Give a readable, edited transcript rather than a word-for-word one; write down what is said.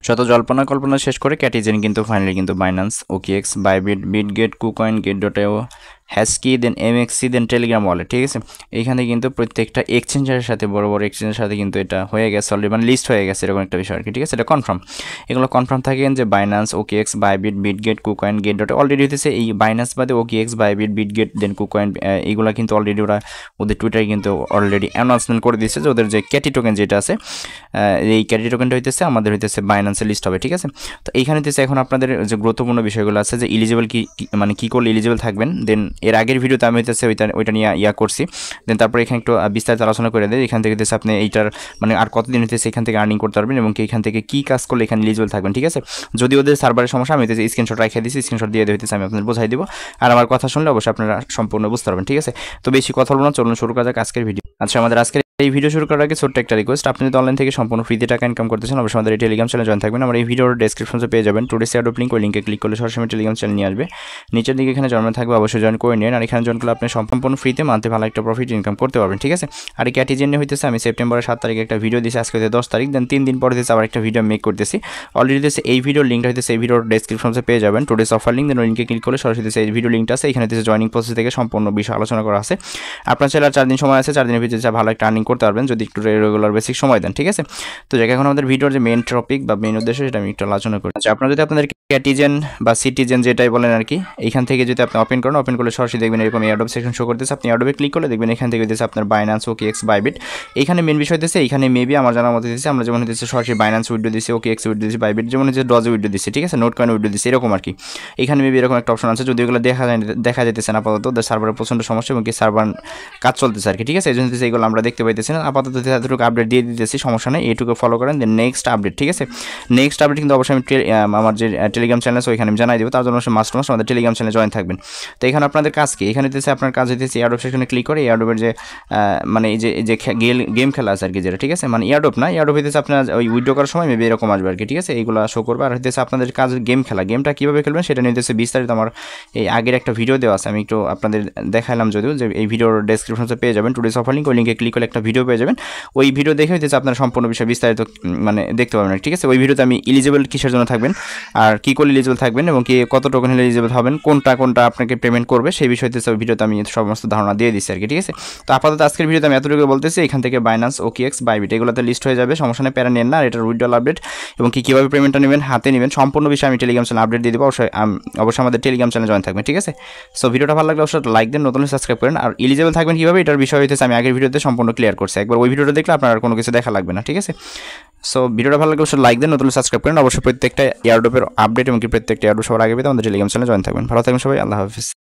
শত জল্পনা কল্পনা শেষ করে ক্যাটিজেন কিন্তু ফাইনালি কিন্তু Binance, OKX, Bybit, Bitget, KuCoin, গেট.io, HashKey, then MEXC, then Telegram wallet, ঠিক আছে। এইখানে কিন্তু প্রত্যেকটা এক্সচেঞ্জের সাথে বড় বড় এক্সচেঞ্জের সাথে কিন্তু এটা হয়ে গেছে অলরেডি, মানে লিস্ট হয়ে গেছে এরকম একটা বিষয় আর কি, ঠিক আছে। এটা কনফার্ম, এগুলো কনফার্ম থাকেন যে Binance, OKX, Bybit, Bitget, KuCoin, গেট.io অলরেডি হতেছে। এই বাইন্যান্স বাদে OKX, Bybit, Bitget, then KuCoin, এইগুলো কিন্তু অলরেডি ওরা ওদের টুইটারে কিন্তু অলরেডি অ্যানাউন্সমেন্ট করে দিয়েছে যে ওদের যে ক্যাটি টোকেন যেটা আছে, এই ক্যাটি টোকেনটা হইতেছে আমাদের হইতেছে বাইন্যান্সে লিস্ট হবে, ঠিক আছে। তো এইখানে হইতেছে এখন আপনাদের যে গুরুত্বপূর্ণ বিষয়গুলো আছে যে ইলিজিবল মানে কী করলে ইলিজিবল থাকবেন। দেন এর আগের ভিডিওতে আমি হইতেছে ওইটা নিয়ে করছি। দেন তারপরে এখানে একটু বিস্তারিত আলোচনা করে দেয়। এখান থেকে হইতেছে আপনি এইটার মানে আর কতদিন হইতেছে এখান থেকে আর্নিং করতে পারবেন এবং এখান থেকে কী কাজ করলে এখানে ইলিজিবল থাকবেন, ঠিক আছে। যদি ওদের সার্ভারের সমস্যা, আমি হইতেছে স্ক্রিনশট রেখে দিচ্ছি, স্ক্রিনশট দিয়ে হইতেছে আমি আপনাদের বোঝাই দিব। আর আমার কথা শুনলে অবশ্যই আপনারা সম্পূর্ণ বুঝতে পারবেন, ঠিক আছে। তো বেশি কথা বলবো না, চলুন শুরু করা যাক আজকের ভিডিও। আচ্ছা, আমাদের আজকের এই ভিডিও শুরু করার আগে ছোট্ট একটা রিকোয়েস্ট, আপনি যদি অনলাইন থেকে সম্পূর্ণ ফ্রিতে টাকা ইনকাম করতেছেন অবশ্যই আমাদের এই টেলিগ্রাম চ্যানেলে জয়েন থাকবেন। আমার এই ভিডিওর ডেসক্রিপশনে পেয়ে যাবেন টুডে শেয়ার লিঙ্ক, ওই লিঙ্কে ক্লিক করলে সরাসরি টেলিগ্রাম চ্যানেল নিয়ে আসবে। নিচের দিকে এখানে জয়েন থাকবে, অবশ্যই জয়েন করে নিন। আর এখানে জয়েন করলে আপনি সম্পূর্ণ ফ্রিতে মান্থলি ভালো একটা প্রফিট ইনকাম করতে পারবেন, ঠিক আছে। আর এই ক্যাটিজেন হইতেছে আমি সেপ্টেম্বরের 7 তারিখে একটা ভিডিও দিয়েছি, আজকে 10 তারিখ, দেন 3 দিন পরে দিয়েছে আবার একটা ভিডিও মেক করতেছি। অলরেডি দিয়েছে এই ভিডিওর লিঙ্কটা হইতেছে এই ভিডিওর ডেসক্রিপশনে পেয়ে যাবেন টুডেস অফার লিঙ্ক, দেন ওই লিঙ্কে ক্লিক করলে সরাসরি এই ভিডিও লিঙ্কটা আছে, এখানে হইতেছে জয়নিং প্রসেস থেকে সম্পূর্ণ বিষয় আলোচনা করা আছে। আপনার চ্যানেল 4 দিন সময় আছে, 4 দিনের ভিতরে ভালো একটা আর্নিং করতে পারবেন যদি একটু রেগুলার বেসিক সময় দেন, ঠিক আছে। তো যাকে এখন আমাদের ভিডিওর যে মেইন টপিক বা মেইন উদ্দেশ্য সেটা আমি একটু আলোচনা করি। আচ্ছা, আপনারা যদি আপনাদের ক্যাটিজেন বা সিটিজেন যেটাই বলেন আর কি, এইখান থেকে যদি আপনি ওপেন করেন, ওপেন করলে সরাসরি দেখবেন এরকম এয়ারড্রপ সেকশন শো করতেছে। আপনি এয়ারড্রপে ক্লিক করলে দেখবেন এখান থেকে হইতেছে আপনার বাইন্যান্স, ওকেএক্স, বাইবিট। এইখানে মেন বিষয় হইতেছে এইখানে মেবি আমার জানার মতো দিচ্ছে আমরা যেমন হইতেছে সরাসরি বাইন্যান্স উইড্রো দিচ্ছি, ওকেএক্স উইড্রো দিচ্ছি, বাইবিট যেমন হচ্ছে ডজে উইড্রো দিচ্ছি, ঠিক আছে, নোট কয়েন উইড্রো দিচ্ছি, এরকম আর কি। এখানে মেবি এরকম একটা অপশন আছে, যদি এগুলো দেখা যাইতেছে না আপাতত, ওদের সার্ভারের প্রচণ্ড সমস্যা এবং কি সার্ভার কাজ চলতেছে আর কি, ঠিক আছে। এই জন্য এগুলো আমরা দেখতে পাইতেছি না আপাতত, এতটুকু আপডেট দিয়ে দিতেছি, সমস্যা নেই, এইটুকু ফলো করেন। দেন নেক্সট আপডেট, ঠিক আছে। নেক্সট আপডেট কিন্তু অবশ্যই আমি আমার যে টেলিগ্রাম চ্যানেল আছে ওইখানে আমি জানাই দেবো, তার জন্য অবশ্যই মাস্ট আমাদের টেলিগ্রাম চ্যানেলে জয়েন থাকবেন। তো এখানে আপনাদের কাজ কি, এখানে হইতেছে আপনার কাজ হইতেছে এয়ারড্রপ সেকশনে ক্লিক করে এয়ারড্রপের যে মানে এই যে গেম খেলা আছে আর কি যেটা, ঠিক আছে, মানে এয়ারড্রপ না, এয়ারড্রপ হইতেছে আপনার ওই উইড্রো করার সময় মেবি এরকম আসবে আর কি, ঠিক আছে, এইগুলো শো করবে। আর হইতেছে আপনাদের কাজ গেম খেলা, গেমটা কীভাবে খেলবেন সেটা নিয়ে হইতেছে বিস্তারিত আমার এই আগের একটা ভিডিও দেওয়া আছে, আমি একটু আপনাদের দেখালাম যদিও, যে এই ভিডিওর ডেসক্রিপশনে পেয়ে যাবেন টুডেস অফার লিঙ্ক, ওই লিঙ্কে ক্লিক করলে একটা ভিডিও পেয়ে যাবেন। ওই ভিডিও দেখে হইতেছে আপনার সম্পূর্ণ বিষয় বিস্তারিত মানে দেখতে পাবেন, ঠিক আছে। ওই ভিডিওতে আমি ইলিজিবল কিসের জন্য থাকবেন আর কী করলে ইলিজিবল থাকবেন এবং কি কত টোকেন হলে ইলিজিবল হবেন, কোনটা আপনাকে পেমেন্ট করবে সেই বিষয়তে ওই ভিডিওতে আমি সমস্ত ধারণা দিয়ে দিচ্ছি আর কি, ঠিক আছে। তো আপাতত আজকের ভিডিওতে আমি এতটুকু বলতেছি, এখান থেকে বাইন্যান্স, ওকেএক্স, বাইবিট এগুলোতে লিস্ট হয়ে যাবে, সমস্যা নেই, প্যারা নেন না। আর এটার উইথড্রল আপডেট এবং কীভাবে পেমেন্টটা নেবেন, হাতে নেবেন, সম্পূর্ণ বিষয় আমি টেলিগ্রাম চ্যানেল আপডেট দিয়ে দেবো। অবশ্যই আমাদের টেলিগ্রাম চ্যানেল জয়েন থাকবেন, ঠিক আছে। সো ভিডিওটা ভালো লাগলে অবশ্যই লাইক দেন, নতুন সাবস্ক্রাইব করেন। আর ইলিজিবল থাকবেন কীভাবে এটার বিষয় হইতেছে আমি আগের ভিডিওতে সম্পূর্ণ ক্লিয়ার করছি, একবার ওই ভিডিওটা দেখলে আপনার আর কোনো কিছু দেখা লাগবে না, ঠিক আছে। সো ভিডিওটা ভালো লাগলে অবশ্যই লাইক দেন, নতুন সাবস্ক্রাইব করেন। অবশ্যই প্রত্যেকটা এয়ারড্রপের আপডেট এবং কি প্রত্যেকটা এয়ারড্রপ সবার আগে পেতে আমাদের টেলিগ্রাম চ্যানেলে জয়েন থাকবেন। ভালো থাকবেন সবাই, আল্লাহ হাফিজ।